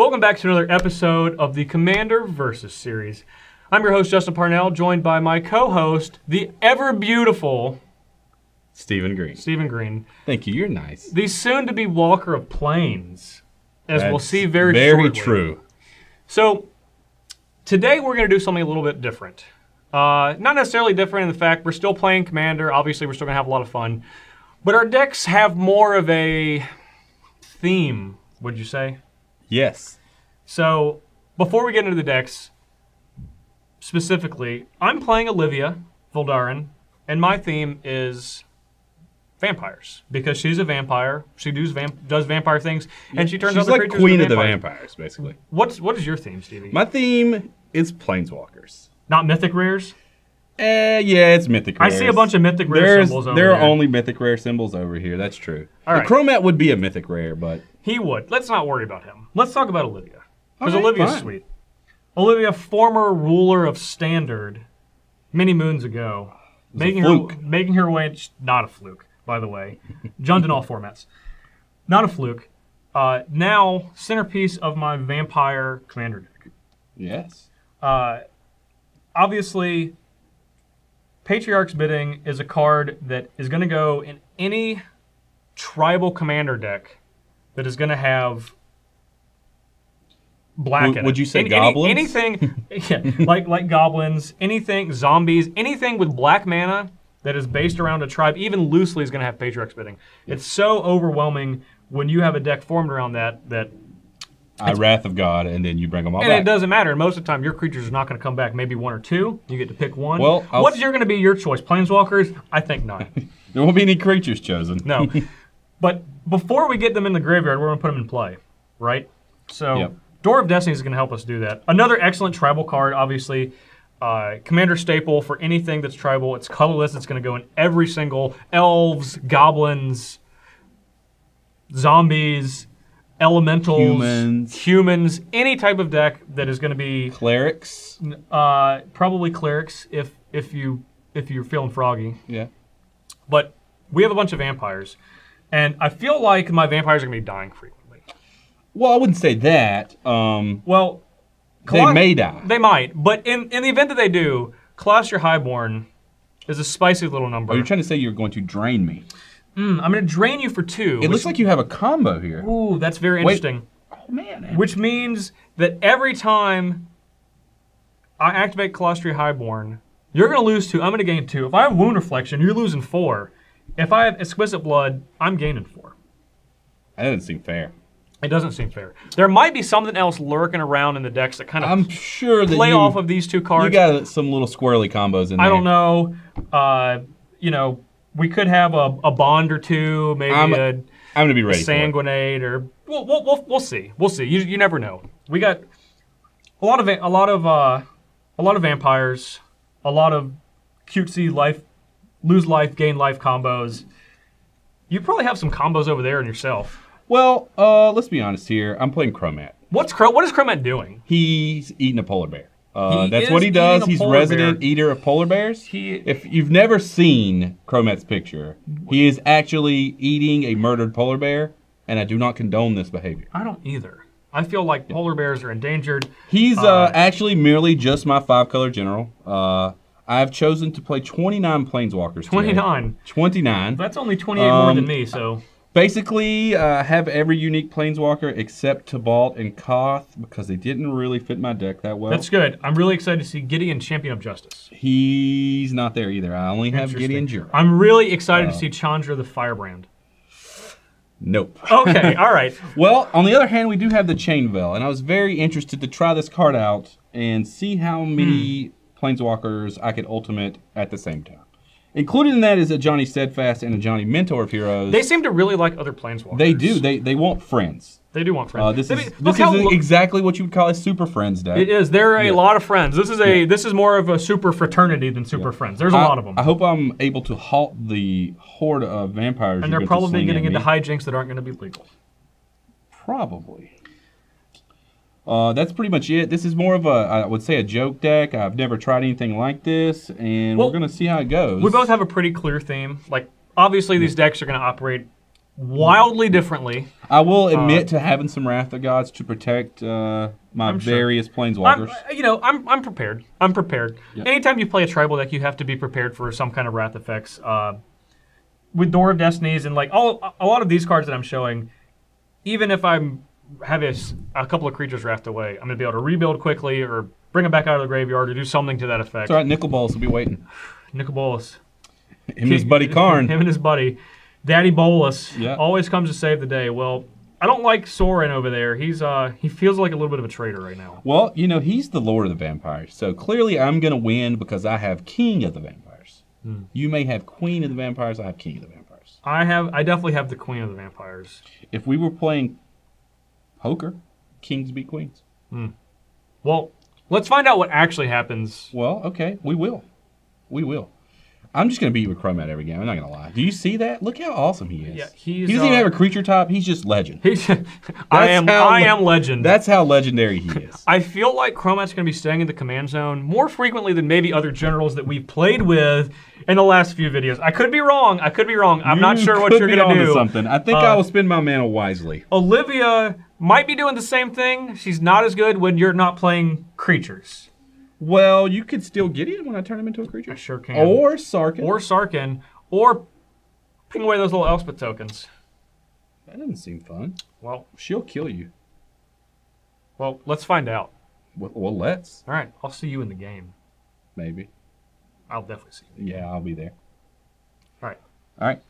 Welcome back to another episode of the Commander Versus series. I'm your host, Justin Parnell, joined by my co-host, the ever-beautiful... Stephen Green. Stephen Green. Thank you, you're nice. The soon-to-be Walker of Plains, as we'll see very shortly. Very true. So, today we're going to do something a little bit different. Not necessarily different in the fact we're still playing Commander. Obviously, we're still going to have a lot of fun. But our decks have more of a theme, would you say? Yes. So, before we get into the decks, specifically, I'm playing Olivia Voldaren, and my theme is vampires. Because she's a vampire, she does vampire things, and she turns other creatures into vampires. She's like queen of the vampires, basically. What is your theme, Stevie? My theme is planeswalkers. Not mythic rares? Yeah, it's mythic rares. I see a bunch of mythic rare symbols over there. there. There are only mythic rare symbols over here, that's true. All right. The Cromat would be a mythic rare, but... He would. Let's not worry about him. Let's talk about Olivia. Because Okay, Olivia's fine. sweet. Olivia, former ruler of Standard, many moons ago. Making her way... Not a fluke, by the way. Jumped in all formats. Not a fluke. Now, centerpiece of my vampire commander deck. Yes. Obviously, Patriarch's Bidding is a card that is going to go in any tribal commander deck that is going to have black in it. Would you say goblins? Anything, yeah, like goblins, anything, zombies, anything with black mana that is based around a tribe, even loosely, is going to have Patriarch's Bidding. It's so overwhelming when you have a deck formed around that Wrath of God, and then you bring them all and back. it doesn't matter. Most of the time, your creatures are not going to come back. Maybe one or two. You get to pick one. Well, what's going to be your choice? Planeswalkers? I think not. There won't be any creatures chosen. No. But before we get them in the graveyard, we're going to put them in play, right? So, Yep. Door of Destiny is going to help us do that. Another excellent tribal card, obviously. Commander staple for anything that's tribal. It's colorless. It's going to go in every single elves, goblins, zombies, elementals, humans, any type of deck that is going to be Clerics. probably clerics if you're feeling froggy. Yeah. But we have a bunch of vampires, and I feel like my vampires are going to be dying frequently. Well, I wouldn't say that. Well, they may die. They might, but in the event that they do, Colossus Highborn is a spicy little number. Oh, you're trying to say you're going to drain me. I'm going to drain you for 2. It looks like you have a combo here. Ooh, that's very interesting. Oh, man. Which means that every time I activate Colossus Highborn, you're going to lose 2. I'm going to gain 2. If I have Wound Reflection, you're losing 4. If I have Exquisite Blood, I'm gaining 4. That doesn't seem fair. It doesn't seem fair. There might be something else lurking around in the decks that kind of I'm sure that play off of these 2 cards. You got some little squirrely combos in there. I don't know. We could have a bond or 2, maybe I'm going to be ready sanguinate, or we'll see. We'll see. You never know. We got a lot of vampires, a lot of cutesy lose life, gain life combos. You probably have some combos over there in yourself. Well, let's be honest here. I'm playing Cromat. What is Cromat doing? He's eating a polar bear. That's what he does. He's resident eater of polar bears. If you've never seen Cromat's picture, he is actually eating a murdered polar bear, and I do not condone this behavior. I don't either. I feel like polar bears are endangered. He's actually merely just my 5-color general. I've chosen to play 29 planeswalkers 29? Today. 29. That's only 28 more than me, so... Basically, I have every unique planeswalker except Tybalt and Koth because they didn't really fit my deck that well. That's good. I'm really excited to see Gideon, Champion of Justice. He's not there either. I only have Gideon Jura. I'm really excited to see Chandra the Firebrand. Nope. Okay, all right. Well, on the other hand, we do have the Chain Veil, and I was very interested to try this card out and see how many planeswalkers I could ultimate at the same time. Included in that is a Johnny Steadfast and a Johnny Mentor of Heroes. They seem to really like other planeswalkers. They do. They want friends. They do want friends. This is exactly what you would call a super friends deck. It is. There are a lot of friends. This is more of a super fraternity than super friends. There's a lot of them. I hope I'm able to halt the horde of vampires. And they're probably getting into hijinks that aren't going to be legal. Probably. That's pretty much it. This is more of I would say a joke deck. I've never tried anything like this, and we're going to see how it goes. We both have a pretty clear theme. Like, obviously, these decks are going to operate wildly differently. I will admit to having some Wrath of Gods to protect my various planeswalkers. I'm prepared. I'm prepared. Yep. Anytime you play a tribal deck, you have to be prepared for some kind of Wrath effects. With Door of Destinies and like a lot of these cards that I'm showing, even if I'm have a couple of creatures wrathed away, I'm gonna be able to rebuild quickly or bring them back out of the graveyard or do something to that effect. It's all right. Nicol Bolas will be waiting. Nicol Bolas. Him and his buddy Karn. Him and his buddy. Daddy Bolas Yeah. always comes to save the day. Well, I don't like Sorin over there. He feels like a little bit of a traitor right now. Well, he's the Lord of the Vampires. So clearly I'm going to win because I have King of the Vampires. You may have Queen of the Vampires. I have King of the Vampires. I definitely have the Queen of the Vampires. If we were playing poker, kings beat queens. Well, let's find out what actually happens. Well, okay. We will. I'm just going to beat you with Cromat every game. I'm not going to lie. Do you see that? Look how awesome he is. Yeah, he doesn't even have a creature type. He's just legend. I am legend. That's how legendary he is. I feel like Cromat's going to be staying in the command zone more frequently than maybe other generals that we've played with in the last few videos. I could be wrong. I'm not sure what you're going to do. Something. I think I will spend my mana wisely. Olivia might be doing the same thing. She's not as good when you're not playing creatures. Well, you could still get him when I turn him into a creature. I sure can. Or Sarkin. Or ping away those little Elspeth tokens. That doesn't seem fun. Well, she'll kill you. Well, let's find out. Well, let's. All right, I'll see you in the game. Maybe. I'll definitely see you. Yeah, I'll be there. All right. All right.